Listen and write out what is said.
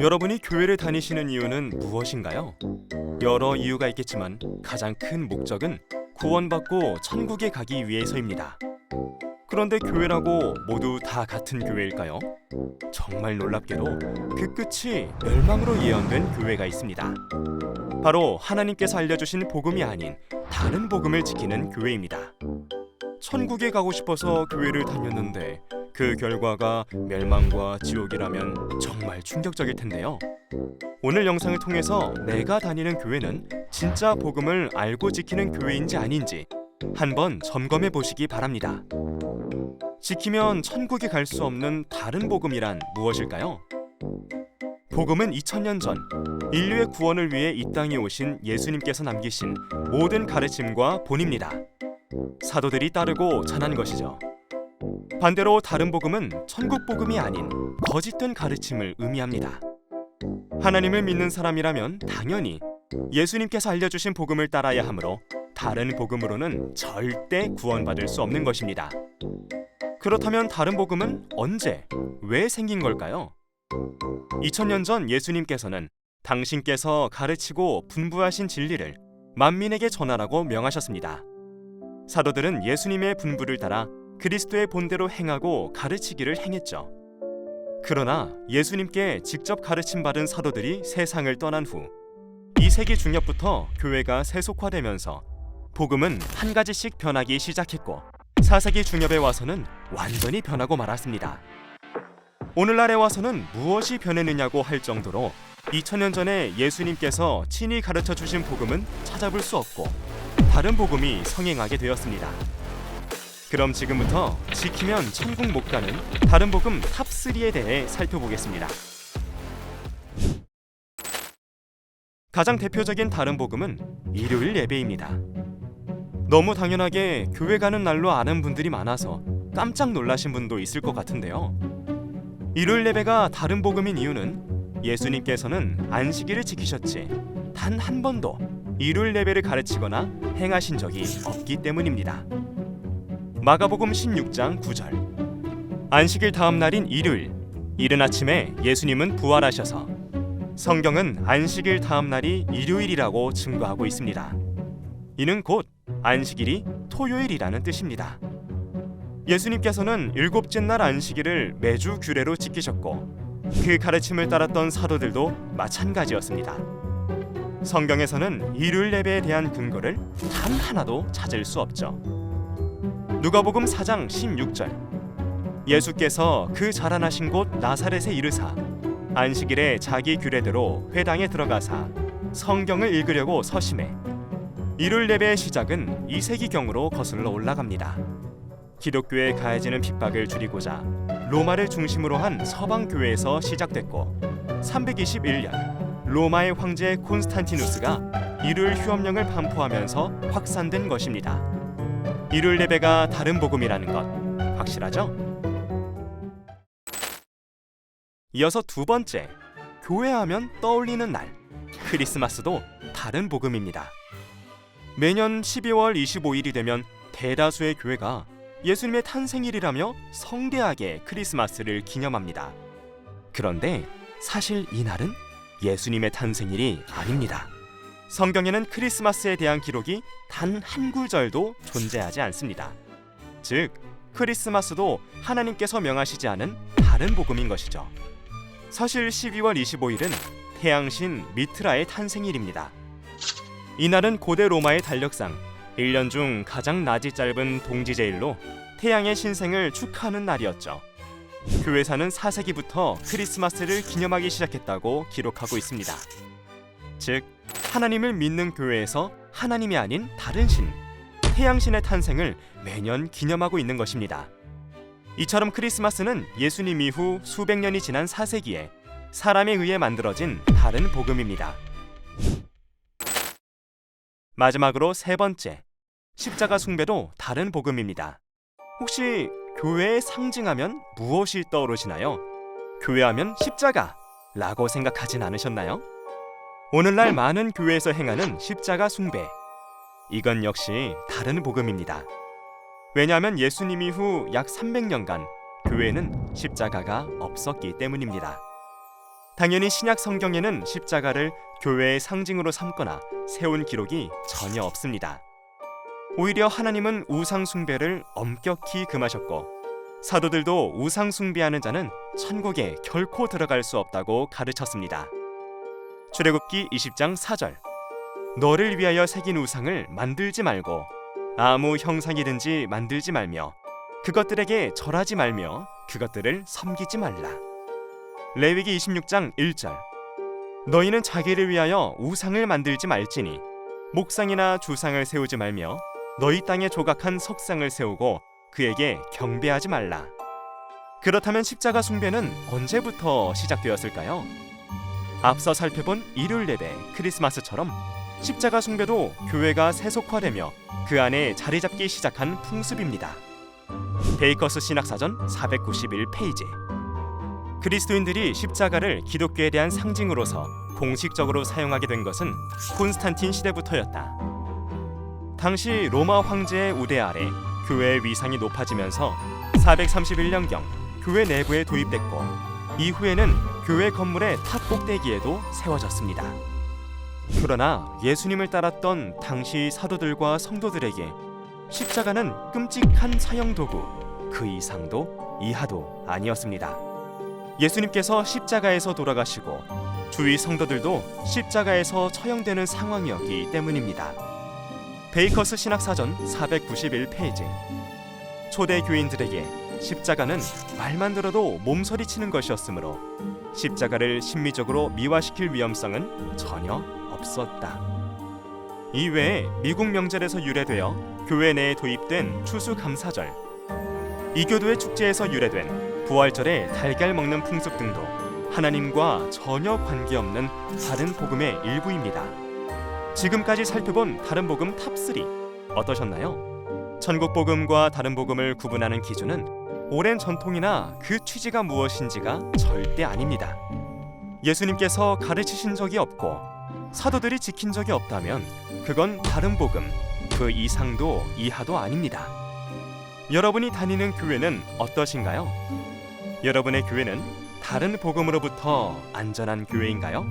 여러분이 교회를 다니시는 이유는 무엇인가요? 여러 이유가 있겠지만 가장 큰 목적은 구원받고 천국에 가기 위해서입니다. 그런데 교회라고 모두 다 같은 교회일까요? 정말 놀랍게도 그 끝이 멸망으로 예언된 교회가 있습니다. 바로 하나님께서 알려주신 복음이 아닌 다른 복음을 지키는 교회입니다. 천국에 가고 싶어서 교회를 다녔는데 그 결과가 멸망과 지옥이라면 정말 충격적일 텐데요. 오늘 영상을 통해서 내가 다니는 교회는 진짜 복음을 알고 지키는 교회인지 아닌지 한번 점검해 보시기 바랍니다. 지키면 천국에 갈 수 없는 다른 복음이란 무엇일까요? 복음은 2000년 전 인류의 구원을 위해 이 땅에 오신 예수님께서 남기신 모든 가르침과 본입니다. 사도들이 따르고 전한 것이죠. 반대로 다른 복음은 천국 복음이 아닌 거짓된 가르침을 의미합니다. 하나님을 믿는 사람이라면 당연히 예수님께서 알려주신 복음을 따라야 하므로 다른 복음으로는 절대 구원받을 수 없는 것입니다. 그렇다면 다른 복음은 언제, 왜 생긴 걸까요? 2000년 전 예수님께서는 당신께서 가르치고 분부하신 진리를 만민에게 전하라고 명하셨습니다. 사도들은 예수님의 분부를 따라 그리스도의 본대로 행하고 가르치기를 행했죠. 그러나 예수님께 직접 가르침받은 사도들이 세상을 떠난 후 2세기 중엽부터 교회가 세속화되면서 복음은 한 가지씩 변하기 시작했고 4세기 중엽에 와서는 완전히 변하고 말았습니다. 오늘날에 와서는 무엇이 변했느냐고 할 정도로 2000년 전에 예수님께서 친히 가르쳐 주신 복음은 찾아볼 수 없고 다른 복음이 성행하게 되었습니다. 그럼 지금부터 지키면 천국 못 가는 다른 복음 탑3에 대해 살펴보겠습니다. 가장 대표적인 다른 복음은 일요일 예배입니다. 너무 당연하게 교회 가는 날로 아는 분들이 많아서 깜짝 놀라신 분도 있을 것 같은데요. 일요일 예배가 다른 복음인 이유는 예수님께서는 안식일을 지키셨지 단 한 번도 일요일 예배를 가르치거나 행하신 적이 없기 때문입니다. 마가복음 16장 9절 안식일 다음 날인 일요일 이른 아침에 예수님은 부활하셔서 성경은 안식일 다음 날이 일요일이라고 증거하고 있습니다. 이는 곧 안식일이 토요일이라는 뜻입니다. 예수님께서는 일곱째 날 안식일을 매주 규례로 지키셨고 그 가르침을 따랐던 사도들도 마찬가지였습니다. 성경에서는 일요일 예배에 대한 근거를 단 하나도 찾을 수 없죠. 누가복음 4장 16절 예수께서 그 자라나신 곳 나사렛에 이르사 안식일에 자기 규례대로 회당에 들어가사 성경을 읽으려고 서심해 일요일 예배의 시작은 2세기경으로 거슬러 올라갑니다. 기독교에 가해지는 핍박을 줄이고자 로마를 중심으로 한 서방 교회에서 시작됐고 321년 로마의 황제 콘스탄티누스가 일요일 휴업령을 반포하면서 확산된 것입니다. 일요일 예배가 다른 복음이라는 것 확실하죠? 이어서 두 번째, 교회하면 떠올리는 날, 크리스마스도 다른 복음입니다. 매년 12월 25일이 되면 대다수의 교회가 예수님의 탄생일이라며 성대하게 크리스마스를 기념합니다. 그런데 사실 이 날은 예수님의 탄생일이 아닙니다. 성경에는 크리스마스에 대한 기록이 단 한 구절도 존재하지 않습니다. 즉, 크리스마스도 하나님께서 명하시지 않은 다른 복음인 것이죠. 사실 12월 25일은 태양신 미트라의 탄생일입니다. 이날은 고대 로마의 달력상 1년 중 가장 낮이 짧은 동지제일로 태양의 신생을 축하하는 날이었죠. 교회사는 4세기부터 크리스마스를 기념하기 시작했다고 기록하고 있습니다. 즉, 하나님을 믿는 교회에서 하나님이 아닌 다른 신, 태양신의 탄생을 매년 기념하고 있는 것입니다. 이처럼 크리스마스는 예수님 이후 수백 년이 지난 4세기에 사람에 의해 만들어진 다른 복음입니다. 마지막으로 세 번째, 십자가 숭배도 다른 복음입니다. 혹시 교회에 상징하면 무엇이 떠오르시나요? 교회하면 십자가라고 생각하진 않으셨나요? 오늘날 많은 교회에서 행하는 십자가 숭배, 이건 역시 다른 복음입니다. 왜냐하면 예수님 이후 약 300년간 교회에는 십자가가 없었기 때문입니다. 당연히 신약 성경에는 십자가를 교회의 상징으로 삼거나 세운 기록이 전혀 없습니다. 오히려 하나님은 우상 숭배를 엄격히 금하셨고 사도들도 우상 숭배하는 자는 천국에 결코 들어갈 수 없다고 가르쳤습니다. 출애굽기 20장 4절 너를 위하여 새긴 우상을 만들지 말고 아무 형상이든지 만들지 말며 그것들에게 절하지 말며 그것들을 섬기지 말라. 레위기 26장 1절 너희는 자기를 위하여 우상을 만들지 말지니 목상이나 주상을 세우지 말며 너희 땅에 조각한 석상을 세우고 그에게 경배하지 말라. 그렇다면 십자가 숭배는 언제부터 시작되었을까요? 앞서 살펴본 일요일 예배, 크리스마스처럼 십자가 숭배도 교회가 세속화되며 그 안에 자리 잡기 시작한 풍습입니다. 베이커스 신학사전 491페이지 그리스도인들이 십자가를 기독교에 대한 상징으로서 공식적으로 사용하게 된 것은 콘스탄틴 시대부터였다. 당시 로마 황제의 우대 아래 교회의 위상이 높아지면서 431년경 교회 내부에 도입됐고 이후에는 교회 건물의 탑 꼭대기에도 세워졌습니다. 그러나 예수님을 따랐던 당시 사도들과 성도들에게 십자가는 끔찍한 사형도구, 그 이상도 이하도 아니었습니다. 예수님께서 십자가에서 돌아가시고 주위 성도들도 십자가에서 처형되는 상황이었기 때문입니다. 베이커스 신학사전 491페이지 초대 교인들에게 십자가는 말만 들어도 몸서리치는 것이었으므로 십자가를 심미적으로 미화시킬 위험성은 전혀 없었다. 이외에 미국 명절에서 유래되어 교회 내에 도입된 추수감사절, 이교도의 축제에서 유래된 부활절에 달걀 먹는 풍습 등도 하나님과 전혀 관계없는 다른 복음의 일부입니다. 지금까지 살펴본 다른 복음 탑3 어떠셨나요? 천국 복음과 다른 복음을 구분하는 기준은 오랜 전통이나 그 취지가 무엇인지가 절대 아닙니다. 예수님께서 가르치신 적이 없고 사도들이 지킨 적이 없다면 그건 다른 복음, 그 이상도 이하도 아닙니다. 여러분이 다니는 교회는 어떠신가요? 여러분의 교회는 다른 복음으로부터 안전한 교회인가요?